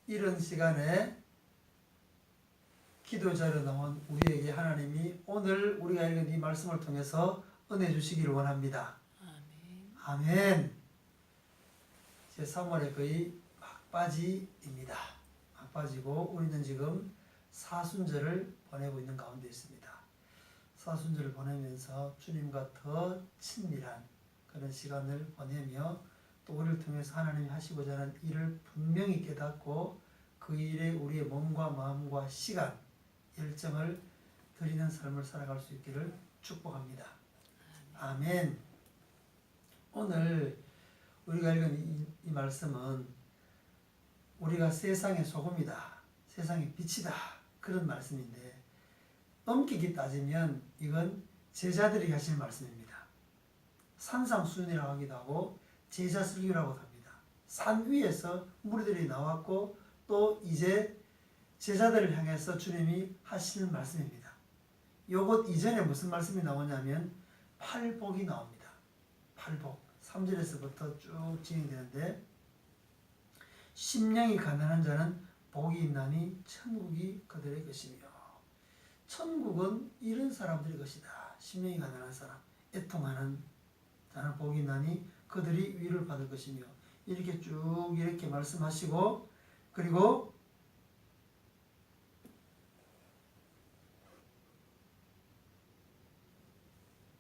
이런 시간에 기도자로 나온 우리에게 하나님이 오늘 우리가 읽은 이 말씀을 통해서 은혜 주시기를 원합니다. 아멘. 제 3월에 거의 막바지입니다. 막바지고 우리는 지금 사순절을 보내고 있는 가운데 있습니다. 사순절을 보내면서 주님과 더 친밀한 그런 시간을 보내며 또 우리를 통해서 하나님이 하시고자 하는 일을 분명히 깨닫고 그 일에 우리의 몸과 마음과 시간, 열정을 드리는 삶을 살아갈 수 있기를 축복합니다. 아멘. 오늘 우리가 읽은 이 말씀은 우리가 세상의 소금이다, 세상의 빛이다 그런 말씀인데 엄격히 따지면 이건 제자들이 하시는 말씀입니다. 산상수훈이라고 하기도 하고 제자설교라고도 합니다. 산 위에서 무리들이 나왔고 또 이제 제자들을 향해서 주님이 하시는 말씀입니다. 요것 이전에 무슨 말씀이 나오냐면 팔복이 나옵니다. 팔복 3절에서부터 쭉 진행되는데 심령이 가난한 자는 복이 있나니 천국이 그들의 것이며 천국은 이런 사람들의 것이다. 심령이 가난한 사람, 애통하는 자는 복이 있나니 그들이 위를 받을 것이며 이렇게 쭉 이렇게 말씀하시고 그리고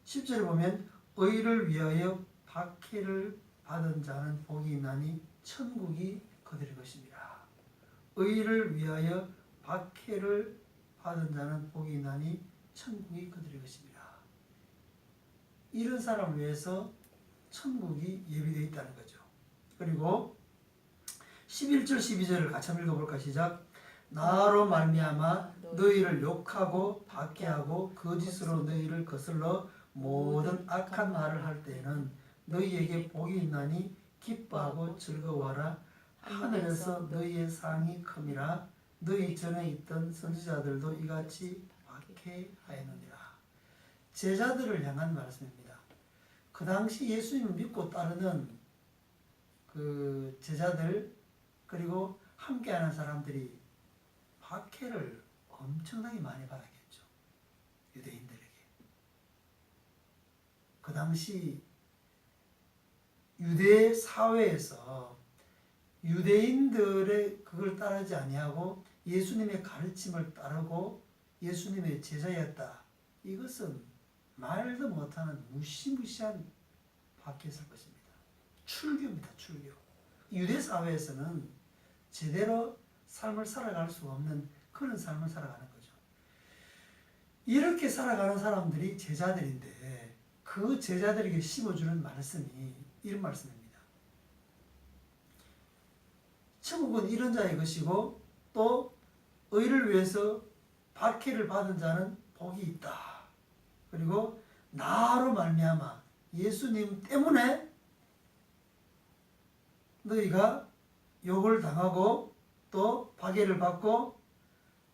10절에 보면 의를 위하여 박해를 받은 자는 복이 있나니 천국이 그들의 것입니다. 의를 위하여 박해를 받은 자는 복이 있나니 천국이 그들의 것입니다. 이런 사람을 위해서 천국이 예비되어 있다는 거죠. 그리고 11절 12절을 같이 한번 읽어볼까? 시작. 나로 말미암아 너희를 욕하고 박해하고 거짓으로 너희를 거슬러 모든 악한 말을 할 때에는 너희에게 복이 있나니 기뻐하고 즐거워하라. 하늘에서 너희의 상이 큼이라. 너희 전에 있던 선지자들도 이같이 박해하였느니라. 제자들을 향한 말씀입니다. 그 당시 예수님을 믿고 따르는 그 제자들 그리고 함께하는 사람들이 박해를 엄청나게 많이 받았겠죠. 유대인들에게. 그 당시 유대 사회에서 유대인들의 그걸 따르지 아니하고 예수님의 가르침을 따르고 예수님의 제자였다. 이것은 말도 못하는 무시무시한 박해였을 것입니다. 출교입니다. 출교. 유대 사회에서는 제대로 삶을 살아갈 수 없는 그런 삶을 살아가는 거죠. 이렇게 살아가는 사람들이 제자들인데 그 제자들에게 심어주는 말씀이 이런 말씀입니다. 천국은 이런 자의 것이고 또 의를 위해서 박해를 받은 자는 복이 있다. 그리고 나로 말미암아 예수님 때문에 너희가 욕을 당하고 또 박해를 받고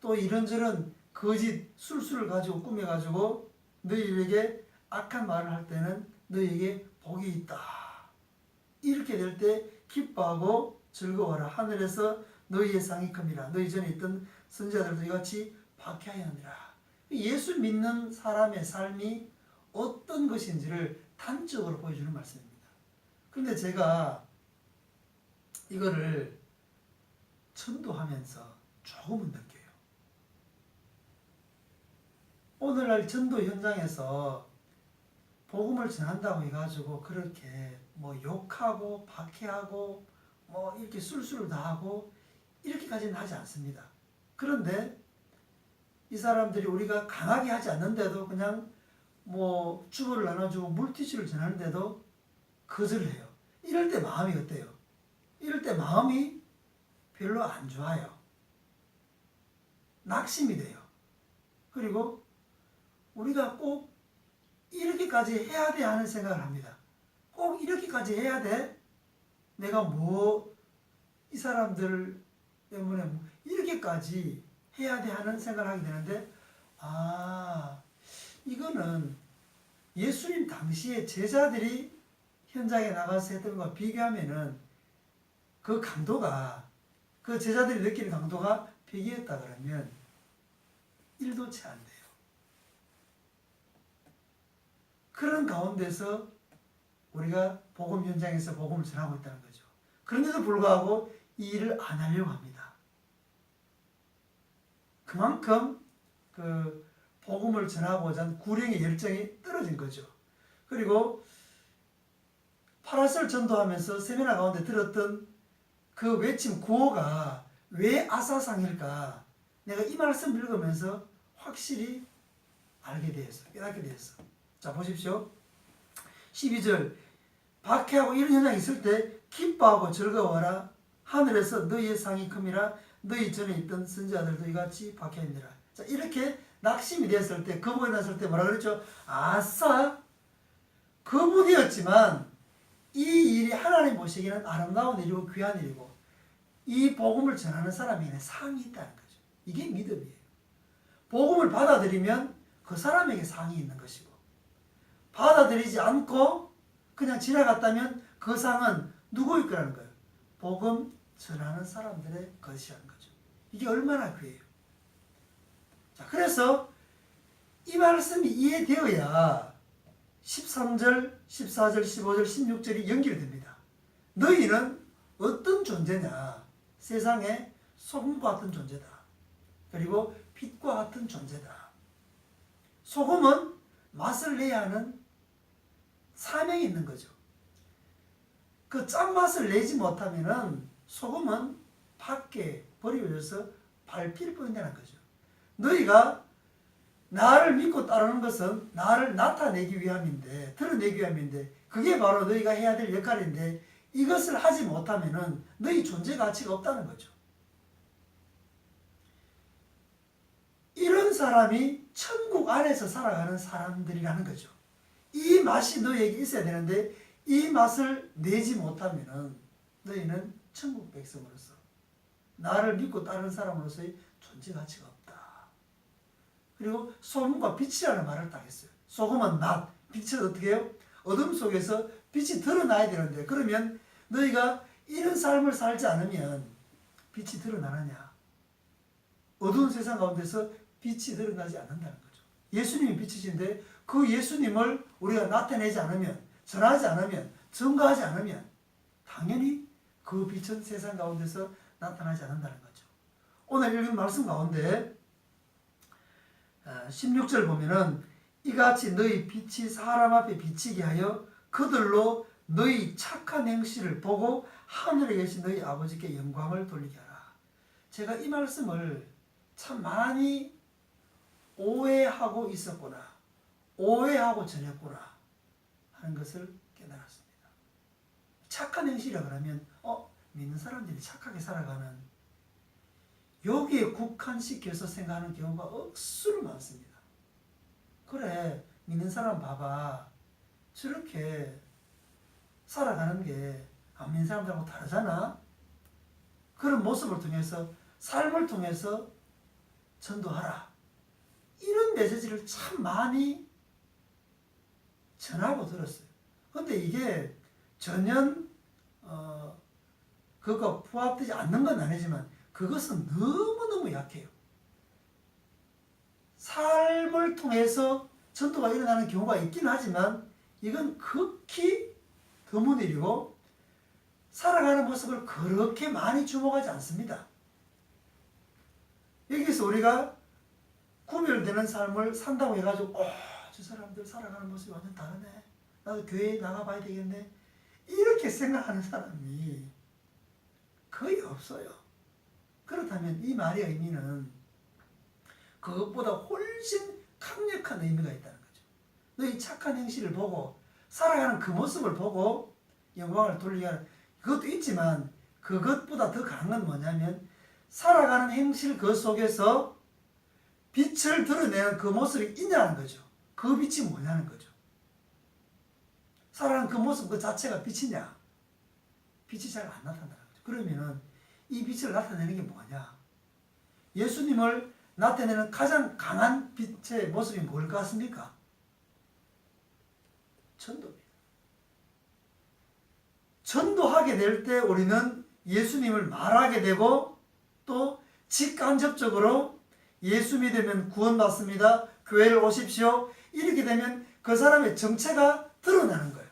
또 이런저런 거짓 술수를 가지고 꾸며가지고 너희에게 악한 말을 할 때는 너희에게 복이 있다. 이렇게 될 때 기뻐하고 즐거워하라. 하늘에서 너희의 상이 큼이라. 너희 전에 있던 선지자들도 이같이 박해하였느니라. 예수 믿는 사람의 삶이 어떤 것인지를 단적으로 보여주는 말씀입니다. 그런데 제가 이거를 전도하면서 조금은 느껴요. 오늘날 전도 현장에서 복음을 전한다고 해가지고 그렇게 뭐 욕하고 박해하고 뭐 이렇게 술수를 다하고 이렇게까지는 하지 않습니다. 그런데 이 사람들이 우리가 강하게 하지 않는데도 그냥 뭐 주보를 나눠주고 물티슈를 전하는데도 거절을 해요. 이럴 때 마음이 어때요? 이럴 때 마음이 별로 안 좋아요. 낙심이 돼요. 그리고 우리가 꼭 이렇게까지 해야 돼 하는 생각을 합니다. 꼭 이렇게까지 해야 돼? 내가 뭐 이 사람들 때문에 이렇게까지 해야 돼 하는 생각을 하게 되는데 이거는 예수님 당시에 제자들이 현장에 나가서 했던 것과 비교하면은 그 강도가 그 제자들이 느끼는 강도가 100이었다 그러면 1도 채 안 돼요. 그런 가운데서 우리가 복음 현장에서 복음을 전하고 있다는 거죠. 그런데도 불구하고 이 일을 안 하려고 합니다. 그만큼 그 복음을 전하고자 하는 구령의 열정이 떨어진 거죠. 그리고 파라셀 전도하면서 세미나 가운데 들었던 그 외침 구호가 왜 아사상일까? 내가 이 말씀 읽으면서 확실히 알게 되었어. 깨닫게 되었어. 자, 보십시오. 12절. 박해하고 이런 현상이 있을 때 기뻐하고 즐거워하라. 하늘에서 너희의 상이 큼이라. 너희 전에 있던 선지자들도 이같이 박해하니라. 자, 이렇게 낙심이 되었을 때, 거부가 났을 때 뭐라 그랬죠? 아싸! 거부되었지만 이 일이 하나님 보시기에는 아름다운 일이고 귀한 일이고 이 복음을 전하는 사람에게는 상이 있다는 거죠. 이게 믿음이에요. 복음을 받아들이면 그 사람에게 상이 있는 것이고 받아들이지 않고 그냥 지나갔다면 그 상은 누구일 거라는 거예요. 복음 전하는 사람들의 것이라는 거죠. 이게 얼마나 귀해요. 자, 그래서 이 말씀이 이해되어야 13절, 14절, 15절, 16절이 연결됩니다. 너희는 어떤 존재냐? 세상의 소금과 같은 존재다. 그리고 빛과 같은 존재다. 소금은 맛을 내야 하는 사명이 있는 거죠. 그 짠맛을 내지 못하면은 소금은 밖에 버려져서 밟힐 뿐이라는 거죠. 너희가 나를 믿고 따르는 것은 나를 나타내기 위함인데, 드러내기 위함인데, 그게 바로 너희가 해야 될 역할인데, 이것을 하지 못하면은 너희 존재 가치가 없다는 거죠. 이런 사람이 천국 안에서 살아가는 사람들이라는 거죠. 이 맛이 너희에게 있어야 되는데, 이 맛을 내지 못하면은 너희는 천국 백성으로서, 나를 믿고 따르는 사람으로서의 존재 가치가 없다. 그리고 소금과 빛이라는 말을 딱 했어요. 소금은 맛, 빛은 어떻게 해요? 어둠 속에서 빛이 드러나야 되는데, 그러면 너희가 이런 삶을 살지 않으면 빛이 드러나느냐? 어두운 세상 가운데서 빛이 드러나지 않는다는 거죠. 예수님이 빛이신데 그 예수님을 우리가 나타내지 않으면, 전하지 않으면, 증거하지 않으면 당연히 그 빛은 세상 가운데서 나타나지 않는다는 거죠. 오늘 읽은 말씀 가운데 16절 보면은 이같이 너희 빛이 사람 앞에 비치게 하여 그들로 너희 착한 행실을 보고 하늘에 계신 너희 아버지께 영광을 돌리게 하라. 제가 이 말씀을 참 많이 오해하고 있었구나, 오해하고 전했구나 하는 것을 깨달았습니다. 착한 행실이라 그러면 믿는 사람들이 착하게 살아가는, 여기에 국한시켜서 생각하는 경우가 억수로 많습니다. 그래, 믿는 사람 봐봐, 저렇게 살아가는 게 안 믿는 사람들하고 다르잖아. 그런 모습을 통해서, 삶을 통해서 전도하라. 이런 메시지를 참 많이 전하고 들었어요. 근데 이게 전혀 그거 부합되지 않는 건 아니지만 그것은 너무너무 약해요. 삶을 통해서 전도가 일어나는 경우가 있긴 하지만 이건 극히 드문 일이고 살아가는 모습을 그렇게 많이 주목하지 않습니다. 여기서 우리가 구별되는 삶을 산다고 해가지고 저 사람들 살아가는 모습이 완전 다르네, 나도 교회에 나가봐야 되겠네, 이렇게 생각하는 사람이 거의 없어요. 그렇다면 이 말의 의미는 그것보다 훨씬 강력한 의미가 있다는 거죠. 너희 착한 행실을 보고 살아가는 그 모습을 보고 영광을 돌리게 하는, 그것도 있지만 그것보다 더 강한 건 뭐냐면 살아가는 행실 그 속에서 빛을 드러내는 그 모습이 있냐는 거죠. 그 빛이 뭐냐는 거죠. 살아가는 그 모습 그 자체가 빛이냐? 빛이 잘 안 나타나는 거죠. 그러면은 이 빛을 나타내는 게 뭐냐? 예수님을 나타내는 가장 강한 빛의 모습이 뭘 같습니까? 전도입니다. 전도하게 될 때 우리는 예수님을 말하게 되고 또 직간접적으로 예수 믿으면 구원받습니다. 교회를 오십시오. 이렇게 되면 그 사람의 정체가 드러나는 거예요.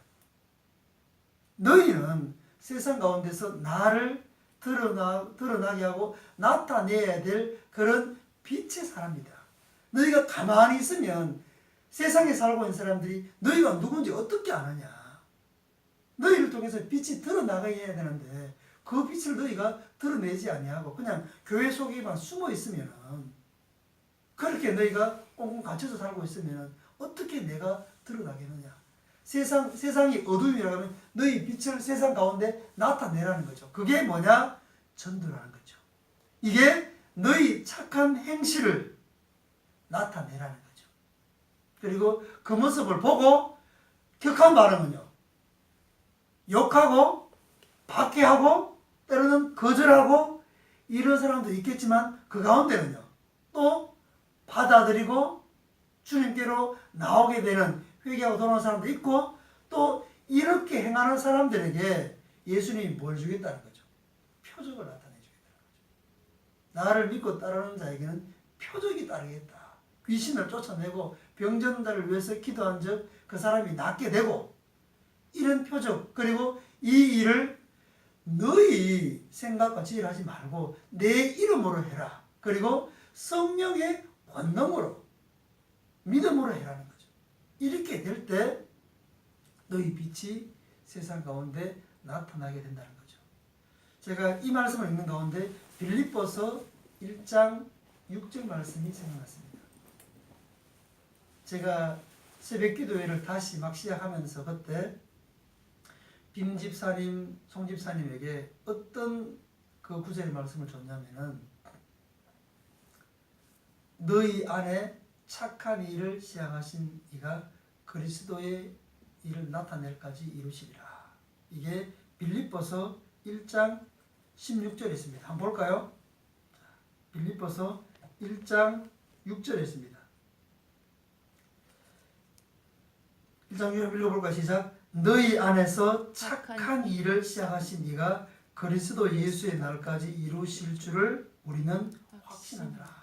너희는 세상 가운데서 나를 드러나게 하고 나타내야 될 그런 빛의 사람이다. 너희가 가만히 있으면 세상에 살고 있는 사람들이 너희가 누군지 어떻게 아느냐. 너희를 통해서 빛이 드러나게 해야 되는데 그 빛을 너희가 드러내지 아니하고 그냥 교회 속에만 숨어 있으면, 그렇게 너희가 꽁꽁 갇혀서 살고 있으면 어떻게 내가 드러나겠느냐. 세상이 어둠이라고 하면 너희 빛을 세상 가운데 나타내라는 거죠. 그게 뭐냐? 전도라는 거죠. 이게 너희 착한 행실을 나타내라는 거죠. 그리고 그 모습을 보고 격한 발언은요, 욕하고 박해하고 때로는 거절하고 이런 사람도 있겠지만 그 가운데는요 또 받아들이고 주님께로 나오게 되는, 회개하고 돌아오는 사람도 있고, 또 이렇게 행하는 사람들에게 예수님이 뭘 주겠다는 거죠? 표적을 나타내 주겠다는 거죠. 나를 믿고 따르는 자에게는 표적이 따르겠다. 귀신을 쫓아내고 병든 자를 위해서 기도한 적 그 사람이 낫게 되고, 이런 표적, 그리고 이 일을 너희 생각과 지혜하지 말고 내 이름으로 해라. 그리고 성령의 권능으로, 믿음으로 해라는 거죠. 이렇게 될 때 너희 빛이 세상 가운데 나타나게 된다는 거죠. 제가 이 말씀을 읽는 가운데 빌립보서 1장 6절 말씀이 생각났습니다. 제가 새벽 기도회를 다시 막 시작하면서 그때 빔 집사님, 송 집사님에게 어떤 그 구절의 말씀을 줬냐면은, 너희 안에 착한 일을 시작하신 이가 그리스도의 일을 나타낼까지 이루시리라. 이게 빌립보서 1장 16절에 있습니다. 한번 볼까요? 빌립보서 1장 6절에 있습니다. 1장 6절 읽어볼까요? 시작. 너희 안에서 착한 일을 시작하신 이가 그리스도 예수의 날까지 이루실 줄을 우리는 확신한다.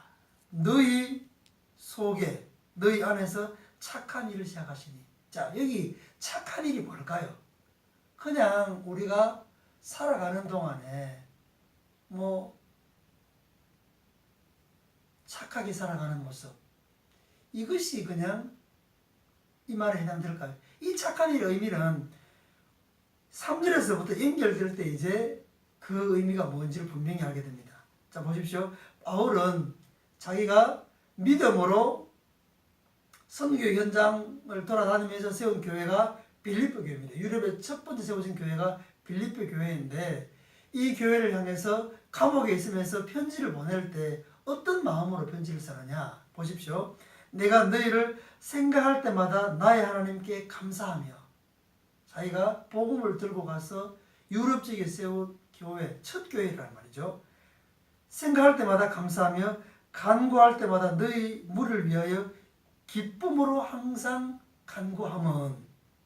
너희 속에, 너희 안에서 착한 일을 시작하시니. 자, 여기 착한 일이 뭘까요? 그냥 우리가 살아가는 동안에 착하게 살아가는 모습, 이것이 그냥 이 말에 해당될까요? 이 착한 일의 의미는 3절에서부터 연결될 때 이제 그 의미가 뭔지를 분명히 알게 됩니다. 자, 보십시오. 바울은 자기가 믿음으로 선교 현장을 돌아다니면서 세운 교회가 빌립보 교회입니다. 유럽에 첫 번째 세워진 교회가 빌립보 교회인데, 이 교회를 향해서 감옥에 있으면서 편지를 보낼 때 어떤 마음으로 편지를 쓰느냐 보십시오. 내가 너희를 생각할 때마다 나의 하나님께 감사하며, 자기가 복음을 들고 가서 유럽 지역에 세운 교회, 첫 교회란 말이죠. 생각할 때마다 감사하며 간구할 때마다 너희 물을 위하여 기쁨으로 항상 간구함은.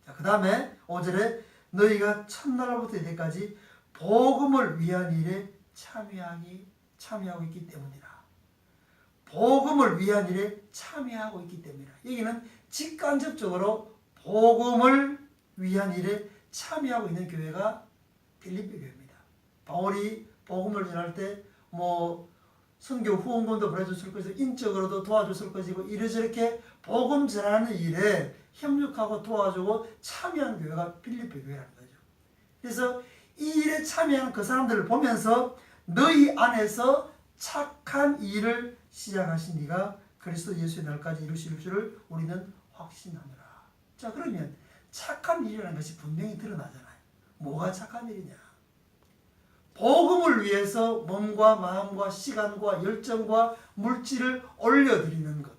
자, 그 다음에 5절에 너희가 첫날부터 이때까지 복음을 위한 일에 참여하고 있기 때문이라. 복음을 위한 일에 참여하고 있기 때문이라. 여기는 직간접적으로 복음을 위한 일에 참여하고 있는 교회가 빌립보 교회입니다. 바울이 복음을 전할 때 선교 후원금도 보내줬을 것이고 인적으로도 도와줬을 것이고 이래저렇게 복음 전하는 일에 협력하고 도와주고 참여한 교회가 빌립보 교회라는 거죠. 그래서 이 일에 참여하는 그 사람들을 보면서 너희 안에서 착한 일을 시작하신 이가 그리스도 예수의 날까지 이루실 줄을 우리는 확신하노라. 자, 그러면 착한 일이라는 것이 분명히 드러나잖아요. 뭐가 착한 일이냐? 복음을 위해서 몸과 마음과 시간과 열정과 물질을 올려드리는 것,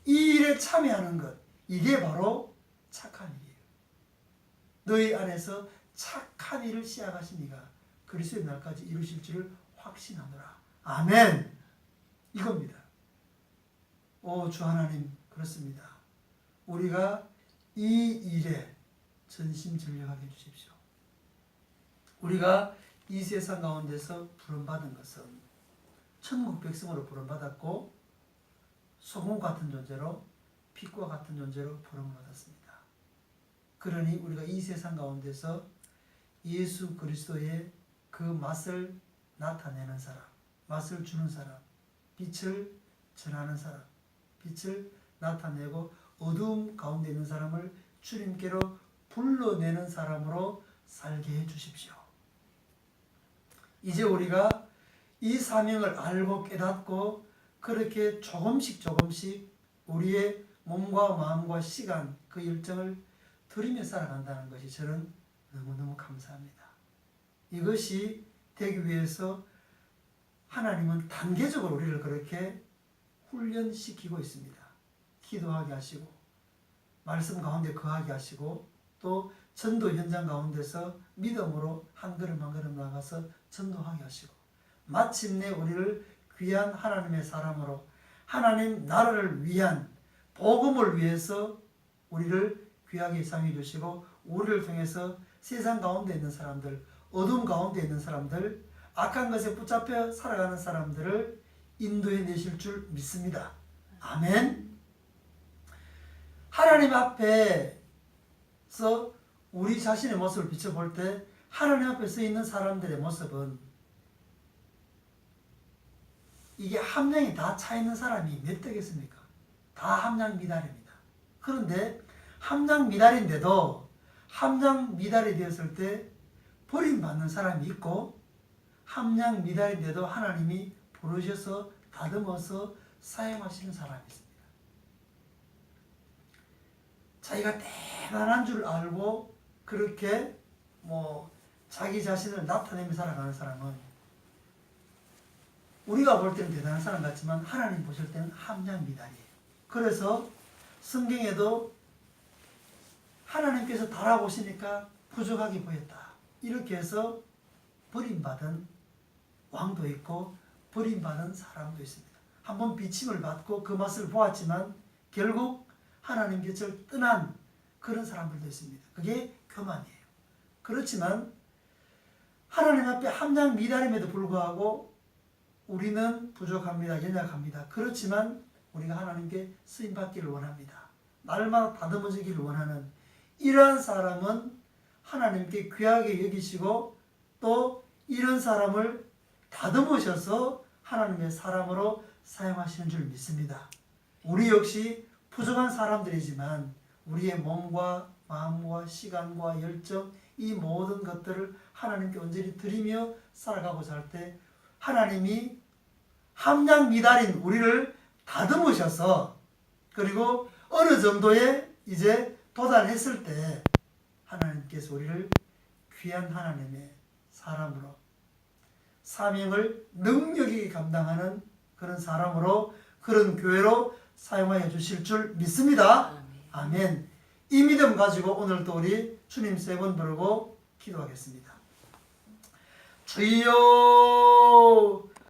이 일에 참여하는 것, 이게 바로 착한 일이에요. 너희 안에서 착한 일을 시작하신 이가 그리스도의 날까지 이루실 줄을 확신하노라. 아멘. 이겁니다. 오, 주 하나님, 그렇습니다. 우리가 이 일에 전심전력하게 해주십시오. 우리가 이 세상 가운데서 부름받은 것은 천국 백성으로 부름받았고 소금 같은 존재로 빛과 같은 존재로 부름받았습니다. 그러니 우리가 이 세상 가운데서 예수 그리스도의 그 맛을 나타내는 사람, 맛을 주는 사람, 빛을 전하는 사람, 빛을 나타내고 어두움 가운데 있는 사람을 주님께로 불러내는 사람으로 살게 해주십시오. 이제 우리가 이 사명을 알고 깨닫고 그렇게 조금씩 우리의 몸과 마음과 시간 그 일정을 들이며 살아간다는 것이 저는 너무너무 감사합니다. 이것이 되기 위해서 하나님은 단계적으로 우리를 그렇게 훈련시키고 있습니다. 기도하게 하시고 말씀 가운데 거하게 하시고 또 전도 현장 가운데서 믿음으로 한 걸음 한 걸음 나가서 전도하게 하시고 마침내 우리를 귀한 하나님의 사람으로 하나님 나라를 위한 복음을 위해서 우리를 귀하게 사용해 주시고 우리를 통해서 세상 가운데 있는 사람들, 어둠 가운데 있는 사람들, 악한 것에 붙잡혀 살아가는 사람들을 인도해 내실 줄 믿습니다. 아멘. 하나님 앞에서 우리 자신의 모습을 비춰볼 때 하나님 앞에 서 있는 사람들의 모습은 이게 함량이 다 차 있는 사람이 몇 되겠습니까? 다 함량 미달입니다. 그런데 함량 미달인데도 함량 미달이 되었을 때 버림받는 사람이 있고 함량 미달인데도 하나님이 부르셔서 다듬어서 사용하시는 사람이 있습니다. 자기가 대단한 줄 알고 그렇게 자기 자신을 나타내며 살아가는 사람은 우리가 볼 때는 대단한 사람 같지만 하나님 보실 때는 함량 미달이에요. 그래서 성경에도 하나님께서 달아보시니까 부족하게 보였다. 이렇게 해서 버림받은 왕도 있고 버림받은 사람도 있습니다. 한번 비침을 받고 그 맛을 보았지만 결국 하나님 곁을 떠난 그런 사람들도 있습니다. 그게 교만이에요. 그렇지만 하나님 앞에 함량 미달임에도 불구하고 우리는 부족합니다. 연약합니다. 그렇지만 우리가 하나님께 쓰임받기를 원합니다. 날마다 다듬어지기를 원하는 이러한 사람은 하나님께 귀하게 여기시고 또 이런 사람을 다듬으셔서 하나님의 사람으로 사용하시는 줄 믿습니다. 우리 역시 부족한 사람들이지만 우리의 몸과 마음과 시간과 열정 이 모든 것들을 하나님께 온전히 드리며 살아가고자 할 때 하나님이 함량 미달인 우리를 다듬으셔서 그리고 어느 정도에 이제 도달했을 때 하나님께서 우리를 귀한 하나님의 사람으로 사명을 능력있게 감당하는 그런 사람으로 그런 교회로 사용하여 주실 줄 믿습니다. 아멘. 이 믿음 가지고 오늘도 우리 주님 3번 부르고 기도하겠습니다. 주여